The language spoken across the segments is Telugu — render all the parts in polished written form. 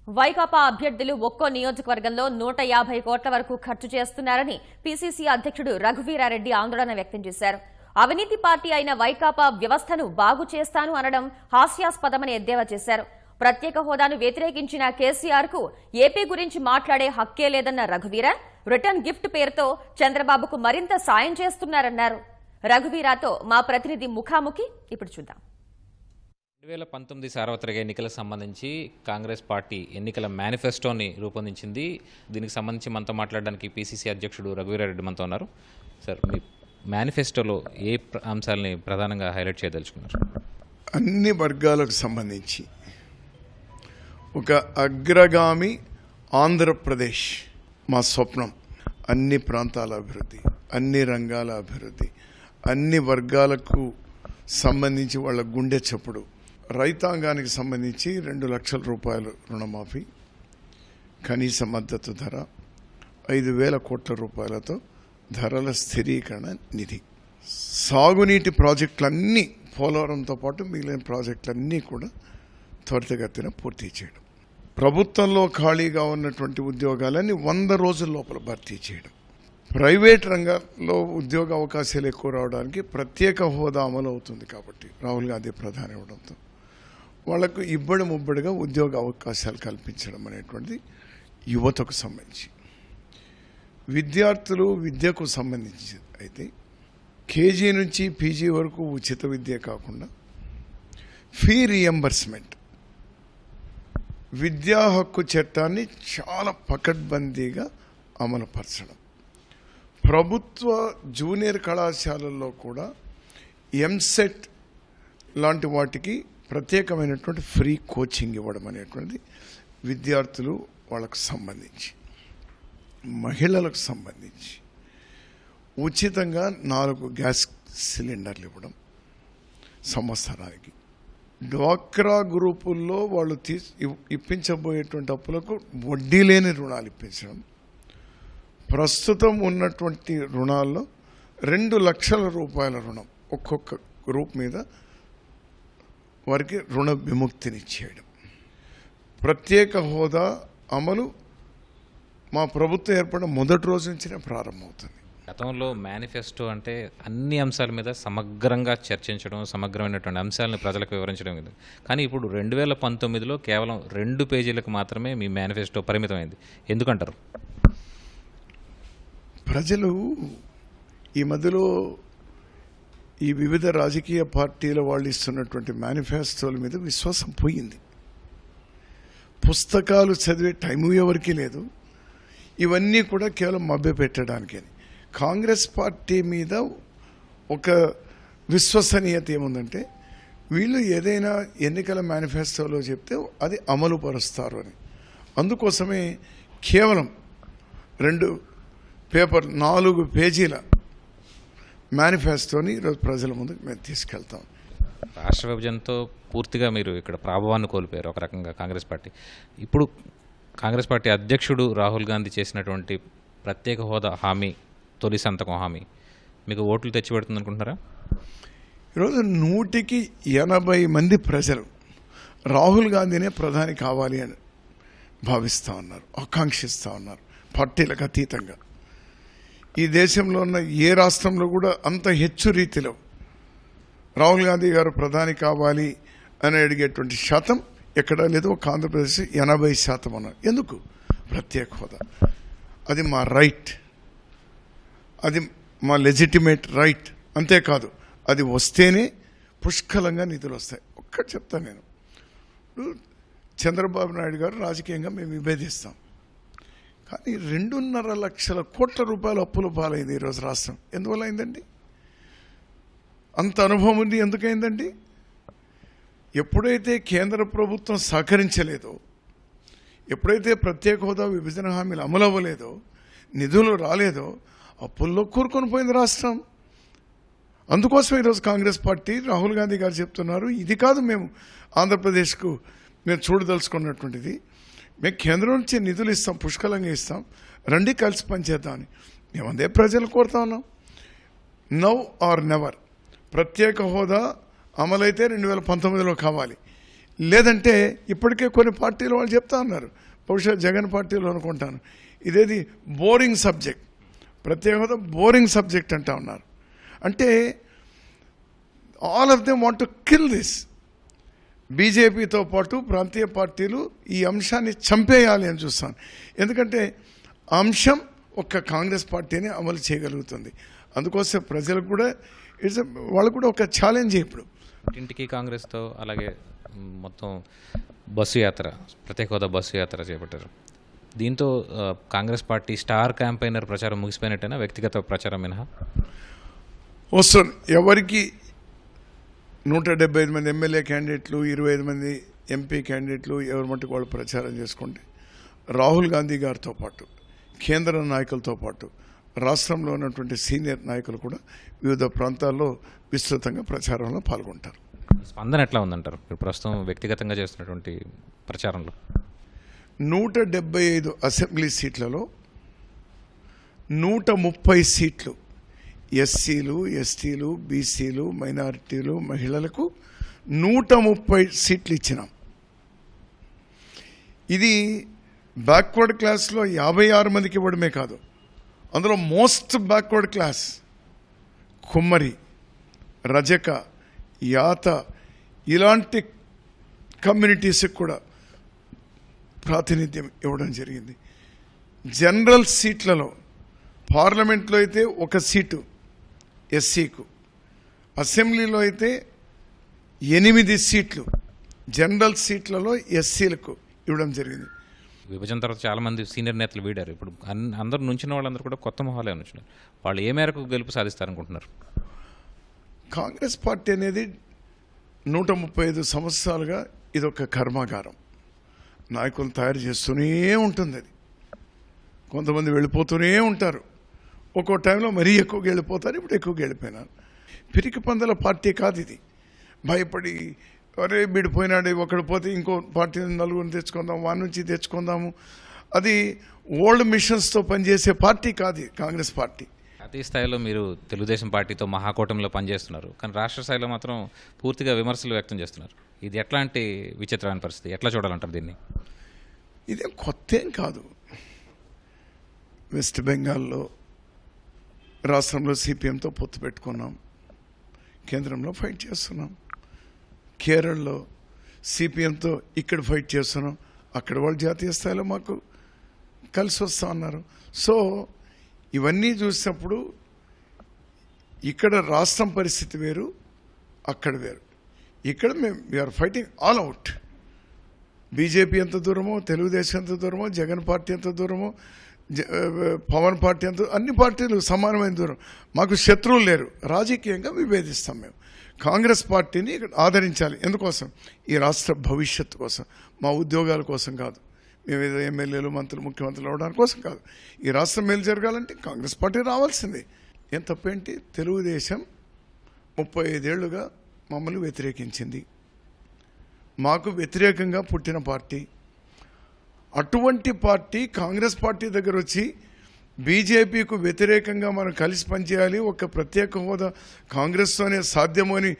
వైకాపా అభ్యర్థులు ఒక్కో నియోజకవర్గంలో 150 కోట్ల వరకు ఖర్చు చేస్తున్నారని పీసీసీ అధ్యక్షుడు రఘువీరారెడ్డి ఆందోళన వ్యక్తం చేశారు. అవినీతి పార్టీ అయిన వైకాపా వ్యవస్థను బాగు చేస్తాను అనడం హాస్యాస్పదమని ఎద్దేవా చేశారు. ప్రత్యేక హోదాను వ్యతిరేకించిన కేసీఆర్ కు ఏపీ గురించి మాట్లాడే హక్కే లేదన్న రఘువీర రిటర్న్ గిఫ్ట్ పేరుతో చంద్రబాబుకు మరింత సాయం చేస్తున్నారన్నారు. రఘువీరాతో మా ప్రతినిధి ముఖాముఖి ఇప్పుడు చూద్దాం. 2019 సార్వత్రిక ఎన్నికలకు సంబంధించి కాంగ్రెస్ పార్టీ ఎన్నికల మేనిఫెస్టోని రూపొందించింది. దీనికి సంబంధించి మనతో మాట్లాడడానికి పీసీసీ అధ్యక్షుడు రఘువీరారెడ్డి మనతో ఉన్నారు. సార్, మీ మేనిఫెస్టోలో ఏ అంశాలని ప్రధానంగా హైలైట్ చేయదలుచుకున్నారు? అన్ని వర్గాలకు సంబంధించి ఒక అగ్రగామి ఆంధ్రప్రదేశ్ మా స్వప్నం. అన్ని ప్రాంతాల అభివృద్ధి, అన్ని రంగాల అభివృద్ధి, అన్ని వర్గాలకు సంబంధించి వాళ్ళ గుండె చప్పుడు. రైతాంగానికి సంబంధించి 2 లక్షల రూపాయలు రుణమాఫీ, కనీస మద్దతు ధర, 5,000 కోట్ల రూపాయలతో ధరల స్థిరీకరణ నిధి, సాగునీటి ప్రాజెక్టులన్నీ పోలవరంతో పాటు మిగిలిన ప్రాజెక్టులన్నీ కూడా త్వరితగతిన పూర్తి చేయడం, ప్రభుత్వంలో ఖాళీగా ఉన్నటువంటి ఉద్యోగాలన్నీ 100 రోజుల లోపల భర్తీ చేయడం, ప్రైవేట్ రంగంలో ఉద్యోగ అవకాశాలు ఎక్కువ రావడానికి ప్రత్యేక హోదా అమలు అవుతుంది కాబట్టి రాహుల్ గాంధీ ప్రధాని అవడంతో వాళ్లకు ఇబ్బడి ముబ్బడిగా ఉద్యోగ అవకాశాలు కల్పించడం అనేటువంటిది యువతకు సంబంధించి. విద్యార్థులు విద్యకు సంబంధించి అయితే కేజీ నుంచి పీజీ వరకు ఉచిత విద్య కాకుండా ఫీ రియంబర్స్మెంట్, విద్యా హక్కు చట్టాన్ని చాలా పకడ్బందీగా అమలుపరచడం, ప్రభుత్వ జూనియర్ కళాశాలల్లో కూడా ఎంసెట్ లాంటి వాటికి ప్రత్యేకమైనటువంటి ఫ్రీ కోచింగ్ ఇవ్వడం అనేటువంటి విద్యార్థులు వాళ్ళకు సంబంధించి, మహిళలకు సంబంధించి ఉచితంగా 4 గ్యాస్ సిలిండర్లు ఇవ్వడం సంవత్సరానికి, డ్వాక్రా గ్రూపుల్లో వాళ్ళు ఇప్పించబోయేటువంటి అప్పులకు వడ్డీ లేని రుణాలు ఇప్పించడం, ప్రస్తుతం ఉన్నటువంటి రుణాల్లో 2 లక్షల రూపాయల రుణం ఒక్కొక్క గ్రూప్ మీద వారికి రుణ విముక్తినిచ్చేయడం, ప్రత్యేక హోదా అమలు మా ప్రభుత్వం ఏర్పడిన మొదటి రోజు నుంచినే ప్రారంభమవుతుంది. గతంలో మేనిఫెస్టో అంటే అన్ని అంశాల మీద సమగ్రంగా చర్చించడం, సమగ్రమైనటువంటి అంశాలను ప్రజలకు వివరించడం ఇది. కానీ ఇప్పుడు 2019లో కేవలం 2 పేజీలకు మాత్రమే మీ మేనిఫెస్టో పరిమితమైంది. ఎందుకంటారు? ప్రజలు ఈ మధ్యలో ఈ వివిధ రాజకీయ పార్టీల వాళ్ళు ఇస్తున్నటువంటి మేనిఫెస్టోల మీద విశ్వాసం పోయింది. పుస్తకాలు చదివే టైము ఎవరికీ లేదు. ఇవన్నీ కూడా కేవలం మభ్యపెట్టడానికి. కాంగ్రెస్ పార్టీ మీద ఒక విశ్వసనీయత ఏముందంటే వీళ్ళు ఏదైనా ఎన్నికల మేనిఫెస్టోలో చెప్తే అది అమలు పరుస్తారు అని. అందుకోసమే కేవలం 2 పేపర్ 4 పేజీల మేనిఫెస్టోని ఈరోజు ప్రజల ముందుకు మేము తీసుకెళ్తాం. రాష్ట్ర విభజనతో పూర్తిగా మీరు ఇక్కడ ప్రాభవాన్ని కోల్పోయారు ఒక రకంగా కాంగ్రెస్ పార్టీ. ఇప్పుడు కాంగ్రెస్ పార్టీ అధ్యక్షుడు రాహుల్ గాంధీ చేసినటువంటి ప్రత్యేక హోదా హామీ, తొలి సంతకం హామీ మీకు ఓట్లు తెచ్చిపెడుతుంది అనుకుంటున్నారా? ఈరోజు 100కి 80 మంది ప్రజలు రాహుల్ గాంధీనే ప్రధాని కావాలి అని భావిస్తూ ఉన్నారు, ఆకాంక్షిస్తూ ఉన్నారు. పార్టీలకు అతీతంగా ఈ దేశంలో ఉన్న ఏ రాష్ట్రంలో కూడా అంత హెచ్చు రీతిలో రాహుల్ గాంధీ గారు ప్రధాని కావాలి అని అడిగేటువంటి శాతం ఎక్కడా లేదు. ఒక ఆంధ్రప్రదేశ్ 80% అన్నారు. ఎందుకు? ప్రత్యేక హోదా అది మా రైట్, అది మా లెజిటిమేట్ రైట్. అంతేకాదు అది వస్తేనే పుష్కలంగా నిధులు వస్తాయి. ఒక్కటి చెప్తాను నేను. చంద్రబాబు నాయుడు గారు రాజకీయంగా మేము విభేదిస్తాం, కానీ 2.5 లక్షల కోట్ల రూపాయల అప్పుల పాలైంది ఈరోజు రాష్ట్రం. ఎందువల్ల అయిందండి? అంత అనుభవం ఉంది, ఎందుకైందండి? ఎప్పుడైతే కేంద్ర ప్రభుత్వం సహకరించలేదో, ఎప్పుడైతే ప్రత్యేక హోదా విభజన హామీలు అమలు అవ్వలేదో, నిధులు రాలేదో, అప్పుల్లో కూరుకొని పోయింది రాష్ట్రం. అందుకోసం ఈరోజు కాంగ్రెస్ పార్టీ రాహుల్ గాంధీ గారు చెప్తున్నారు, ఇది కాదు మేము ఆంధ్రప్రదేశ్కు మేము చూడదలుచుకున్నటువంటిది, మేము కేంద్రం నుంచి నిధులు ఇస్తాం, పుష్కలంగా ఇస్తాం, రండి కలిసి పనిచేద్దామని మేము అదే ప్రజలు కోరుతా ఉన్నాం. నవ్ ఆర్ నెవర్ ప్రత్యేక హోదా అమలైతే 2019లో కావాలి. లేదంటే ఇప్పటికే కొన్ని పార్టీలు వాళ్ళు చెప్తా ఉన్నారు, బహుశా జగన్ పార్టీలో అనుకుంటాను, ఇదేది బోరింగ్ సబ్జెక్ట్, ప్రత్యేక హోదా బోరింగ్ సబ్జెక్ట్ అంటా ఉన్నారు. అంటే all of them want to kill this. బీజేపీతో పాటు ప్రాంతీయ పార్టీలు ఈ అంశాన్ని చంపేయాలి అని చూస్తాను. ఎందుకంటే అంశం ఒక్క కాంగ్రెస్ పార్టీనే అమలు చేయగలుగుతుంది. అందుకోసం ప్రజలకు కూడా వాళ్ళకు కూడా ఒక ఛాలెంజ్. ఇప్పుడు ఇంటికి కాంగ్రెస్తో అలాగే మొత్తం బస్సు యాత్ర, ప్రత్యేక హోదా బస్సు యాత్ర చేపట్టారు. దీంతో కాంగ్రెస్ పార్టీ స్టార్ క్యాంపెయినర్ ప్రచారం ముగిసిపోయినట్టేనా, వ్యక్తిగత ప్రచారం మినహా? వస్తుంది. ఎవరికి 175 మంది ఎమ్మెల్యే క్యాండిడేట్లు, 25 మంది ఎంపీ క్యాండిడేట్లు ఎవరి మట్టుకు వాళ్ళు ప్రచారం చేసుకుంటే, రాహుల్ గాంధీ గారితో పాటు కేంద్ర నాయకులతో పాటు రాష్ట్రంలో ఉన్నటువంటి సీనియర్ నాయకులు కూడా వివిధ ప్రాంతాల్లో విస్తృతంగా ప్రచారంలో పాల్గొంటారు. స్పందన ఎట్లా ఉందంటారు ఇప్పుడు ప్రస్తుతం వ్యక్తిగతంగా చేస్తున్నటువంటి ప్రచారంలో? 175 అసెంబ్లీ సీట్లలో 130 సీట్లు ఎస్సీలు, ఎస్టీలు, బీసీలు, మైనారిటీలు, మహిళలకు 130 సీట్లు ఇచ్చినాం. ఇది బ్యాక్వర్డ్ క్లాస్లో 56 మందికి ఇవ్వడమే కాదు, అందులో మోస్ట్ బ్యాక్వర్డ్ క్లాస్ కుమ్మరి, రజక, యాత ఇలాంటి కమ్యూనిటీస్కి కూడా ప్రాతినిధ్యం ఇవ్వడం జరిగింది. జనరల్ సీట్లలో పార్లమెంట్లో అయితే 1 సీటు ఎస్సీకు, అసెంబ్లీలో అయితే 8 సీట్లు జనరల్ సీట్లలో ఎస్సీలకు ఇవ్వడం జరిగింది. విభజన తర్వాత చాలామంది సీనియర్ నేతలు వీడారు. ఇప్పుడు అందరూ నుంచిన వాళ్ళందరూ కూడా కొత్త మొహాలే నుంచున్నారు. వాళ్ళు ఏ మేరకు గెలుపు సాధిస్తారనుకుంటున్నారు? కాంగ్రెస్ పార్టీ అనేది 135 సంవత్సరాలుగా ఇదొక కర్మాగారం. నాయకులు తయారు చేస్తూనే ఉంటుంది. అది కొంతమంది వెళ్ళిపోతూనే ఉంటారు. ఒక్కో టైంలో మరీ ఎక్కువగా వెళ్ళిపోతారు. ఇప్పుడు ఎక్కువగా వెళ్ళిపోయినారు. పిరికి పందల పార్టీ కాదు ఇది. భయపడి అరే విడిపోయినాడు, ఒకడు పోతే ఇంకో పార్టీ నలుగురిని తెచ్చుకుందాం, వారి నుంచి తెచ్చుకుందాము, అది ఓల్డ్ మిషన్స్తో పనిచేసే పార్టీ కాదు కాంగ్రెస్ పార్టీ. జాతీయ స్థాయిలో మీరు తెలుగుదేశం పార్టీతో మహాకూటమిలో పనిచేస్తున్నారు, కానీ రాష్ట్ర స్థాయిలో మాత్రం పూర్తిగా విమర్శలు వ్యక్తం చేస్తున్నారు. ఇది ఎట్లాంటి విచిత్రమైన పరిస్థితి, ఎట్లా చూడాలంటారు దీన్ని? ఇదేం కొత్త ఏం కాదు. వెస్ట్ బెంగాల్లో రాష్ట్రంలో సిపిఎంతో పొత్తు పెట్టుకున్నాం, కేంద్రంలో ఫైట్ చేస్తున్నాం. కేరళలో సిపిఎంతో ఇక్కడ ఫైట్ చేస్తున్నాం, అక్కడ వాళ్ళు జాతీయ స్థాయిలో మాకు కలిసి వస్తూ ఉన్నారు. సో ఇవన్నీ చూసినప్పుడు ఇక్కడ రాష్ట్రం పరిస్థితి వేరు, అక్కడ వేరు. ఇక్కడ మేము we are fighting all out. BJP ఎంత దూరమో, తెలుగుదేశం ఎంత దూరమో, జగన్ పార్టీ ఎంత దూరమో, పవన్ పార్టీ ఎంత, అన్ని పార్టీలు సమానమైన దూరం. మాకు శత్రువులు లేరు. రాజకీయంగా విభేదిస్తాం. మేము కాంగ్రెస్ పార్టీని ఆదరించాలి. ఎందుకోసం? ఈ రాష్ట్ర భవిష్యత్తు కోసం, మా ఉద్యోగాల కోసం కాదు, మేము ఏదో ఎమ్మెల్యేలు, మంత్రులు, ముఖ్యమంత్రులు అవడానికి కోసం కాదు. ఈ రాష్ట్రం మేలు జరగాలంటే కాంగ్రెస్ పార్టీ రావాల్సిందే. ఏం తప్పేంటి? తెలుగుదేశం 35 ఏళ్లుగా మమ్మల్ని వ్యతిరేకించింది. మాకు వ్యతిరేకంగా పుట్టిన పార్టీ. అటువంటి పార్టీ కాంగ్రెస్ పార్టీ దగ్గర వచ్చి బీజేపీకు వ్యతిరేకంగా మనం కలిసి పనిచేయాలి, ఒక ప్రత్యేక హోదా కాంగ్రెస్తోనే సాధ్యము అని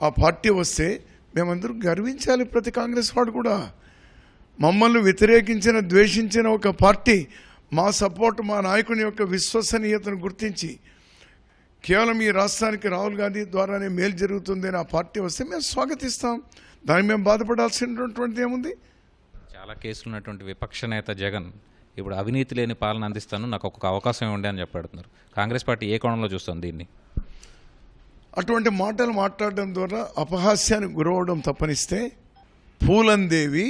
ఆ పార్టీ వస్తే మేమందరూ గర్వించాలి. ప్రతి కాంగ్రెస్ వాడు కూడా మమ్మల్ని వ్యతిరేకించిన, ద్వేషించిన ఒక పార్టీ మా సపోర్ట్, మా నాయకుని యొక్క విశ్వసనీయతను గుర్తించి కేవలం ఈ రాష్ట్రానికి రాహుల్ గాంధీ ద్వారానే మేలు జరుగుతుంది అని ఆ పార్టీ వస్తే మేము స్వాగతిస్తాం. దానికి మేము బాధపడాల్సినటువంటిది ఏముంది? చాలా కేసులు ఉన్నటువంటి విపక్ష నేత జగన్ ఇప్పుడు అవినీతి లేని పాలన అందిస్తాను, నాకు ఒక అవకాశం ఇవ్వండి అని చెప్పాడుతున్నారు. కాంగ్రెస్ పార్టీ ఏ కోణంలో చూస్తుంది దీన్ని? అటువంటి మాటలు మాట్లాడడం ద్వారా అపహాస్యానికి గురవడం తప్పనిస్తే, పూలందేవి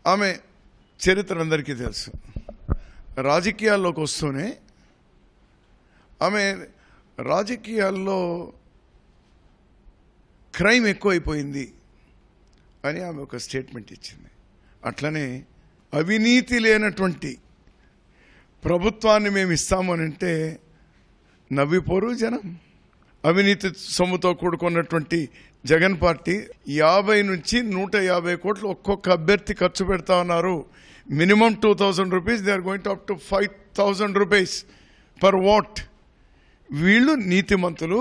ఆమె చరిత్ర అందరికీ తెలుసు. రాజకీయాల్లోకి వస్తూనే ఆమె రాజకీయాల్లో క్రైమ్ ఎక్కువైపోయింది అని ఆమె ఒక స్టేట్మెంట్ ఇచ్చింది. అట్లనే అవినీతి లేనటువంటి ప్రభుత్వాన్ని మేము ఇస్తామని అంటే నవ్విపోరు జనం. అవినీతి సొమ్ముతో కూడుకున్నటువంటి జగన్ పార్టీ 50 నుంచి 150 కోట్లు ఒక్కొక్క అభ్యర్థి ఖర్చు పెడతా ఉన్నారు. Minimum 2000 rupees, they are going to up to 5000 rupees per vote. వీళ్ళు నీతిమంతులు,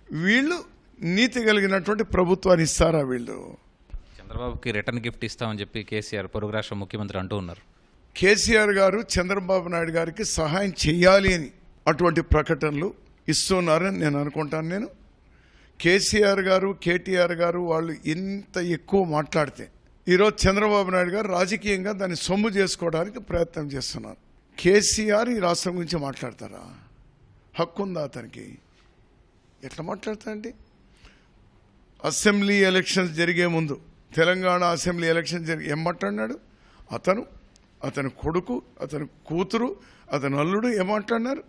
వీళ్ళు నీతి కలిగినటువంటి ప్రభుత్వాన్ని ఇస్తారా వీళ్ళు? చంద్రబాబుకి రిటర్న్ గిఫ్ట్ ఇస్తామని చెప్పి కేసీఆర్ పొరుగు రాష్ట్ర ముఖ్యమంత్రి అంటూ ఉన్నారు. కేసీఆర్ గారు చంద్రబాబు నాయుడు గారికి సహాయం చేయాలి అని అటువంటి ప్రకటనలు ఇస్తున్నారని నేను అనుకుంటాను. కేసీఆర్ గారు, కేటీఆర్ గారు వాళ్ళు ఇంత ఎక్కువ మాట్లాడితే ఈరోజు చంద్రబాబు నాయుడు గారు రాజకీయంగా దాన్ని సొమ్ము చేసుకోవడానికి ప్రయత్నం చేస్తున్నారు. కేసీఆర్ ఈ రాష్ట్రం గురించి మాట్లాడతారా? హక్కు ఉందా అతనికి? ఎట్లా మాట్లాడతారండి? అసెంబ్లీ ఎలక్షన్స్ జరిగే ముందు, తెలంగాణ అసెంబ్లీ ఎలక్షన్ ఏం మాట్లాడినాడు? అతని కొడుకు, అతని కూతురు, అతని అల్లుడు ఏం మాట్లాడినారు?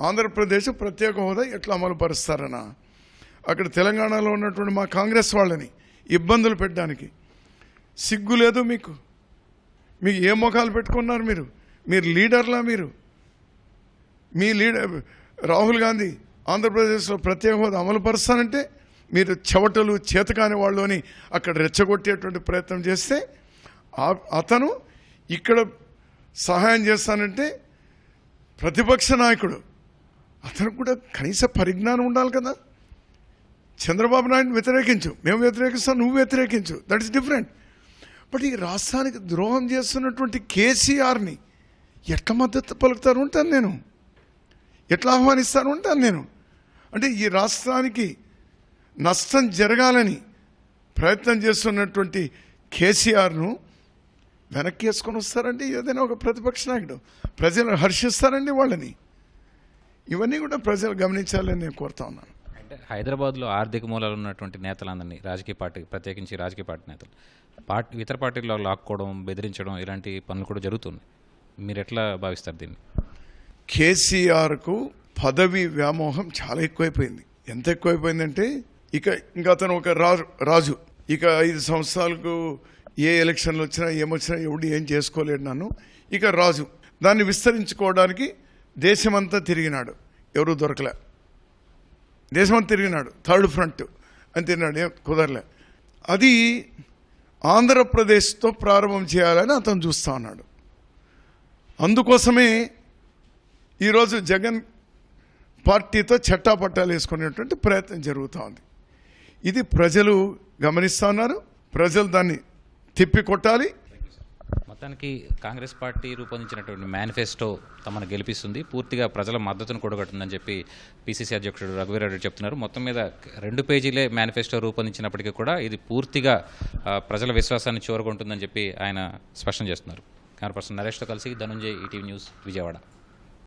ఆంధ్రప్రదేశ్ ప్రత్యేక హోదా ఎట్లా అమలు పరుస్తారనా? అక్కడ తెలంగాణలో ఉన్నటువంటి మా కాంగ్రెస్ వాళ్ళని ఇబ్బందులు పెట్టడానికి సిగ్గు లేదు మీకు? మీకు ఏ మొఖాలు పెట్టుకున్నారు మీరు? మీరు లీడర్లా? మీ లీడర్ రాహుల్ గాంధీ ఆంధ్రప్రదేశ్లో ప్రత్యేక హోదా అమలు పరుస్తానంటే మీరు చెవటలు చేతకాని వాళ్ళు అని అక్కడ రెచ్చగొట్టేటువంటి ప్రయత్నం చేస్తే అతను ఇక్కడ సహాయం చేస్తానంటే ప్రతిపక్ష నాయకుడు, అతను కూడా కనీస పరిజ్ఞానం ఉండాలి కదా. చంద్రబాబు నాయుడు వ్యతిరేకించు, మేము వ్యతిరేకిస్తాం, నువ్వు వ్యతిరేకించు, దట్ ఈస్ డిఫరెంట్. బట్ ఈ రాష్ట్రానికి ద్రోహం చేస్తున్నటువంటి కేసీఆర్ని ఎట్లా మద్దతు పలుకుతారు ఉంటాను నేను? ఎట్లా ఆహ్వానిస్తాను ఉంటాను నేను? అంటే ఈ రాష్ట్రానికి నష్టం జరగాలని ప్రయత్నం చేస్తున్నటువంటి కేసీఆర్ను వెనక్కి వేసుకొని వస్తారండి ఏదైనా ఒక ప్రతిపక్ష నాయకుడు. ప్రజలు హర్షిస్తారండి వాళ్ళని. ఇవన్నీ కూడా ప్రజలు గమనించాలని నేను కోరుతా ఉన్నాను. అంటే హైదరాబాద్లో ఆర్థిక మూలాలు ఉన్నటువంటి నేతలందరినీ రాజకీయ పార్టీ, ప్రత్యేకించి రాజకీయ పార్టీ నేతలు ఇతర పార్టీల్లో లాక్కోవడం, బెదిరించడం ఇలాంటి పనులు కూడా జరుగుతున్నాయి. మీరు ఎట్లా భావిస్తారు దీన్ని? కేసీఆర్కు పదవి వ్యామోహం చాలా ఎక్కువైపోయింది. ఎంత ఎక్కువైపోయిందంటే ఇంకా అతను ఒక రాజు. ఇక 5 సంవత్సరాలకు ఏ ఎలక్షన్లు వచ్చినా ఏమొచ్చినా ఎవడు ఏం చేసుకోలేడు నన్ను. ఇక రాజు దాన్ని విస్తరించుకోవడానికి దేశమంతా తిరిగినాడు, ఎవరు దొరకలే. దేశమంతా తిరిగినాడు, థర్డ్ ఫ్రంట్ అని తిరిగినాడు, ఏం కుదరలే. అది ఆంధ్రప్రదేశ్తో ప్రారంభం చేయాలని అతను చూస్తూ ఉన్నాడు. అందుకోసమే ఈరోజు జగన్ పార్టీతో చట్టాపట్టాలు వేసుకునేటువంటి ప్రయత్నం జరుగుతూ ఉంది. ఇది ప్రజలు గమనిస్తూ ఉన్నారు. ప్రజలు దాన్ని తిప్పికొట్టాలి. మొత్తానికి కాంగ్రెస్ పార్టీ రూపొందించినటువంటి మేనిఫెస్టో తమను గెలిపిస్తుంది, పూర్తిగా ప్రజల మద్దతును కూడగట్టుందని చెప్పి పిసిసి అధ్యక్షుడు రఘువీరారెడ్డి చెప్తున్నారు. మొత్తం మీద 2 పేజీలే మేనిఫెస్టో రూపొందించినప్పటికీ కూడా ఇది పూర్తిగా ప్రజల విశ్వాసాన్ని చూరగొంటుందని చెప్పి ఆయన స్పష్టం చేస్తున్నారు. కెమెరా పర్సన్ నరేష్తో కలిసి ధనుంజయ్, ఈటీవీ న్యూస్, విజయవాడ.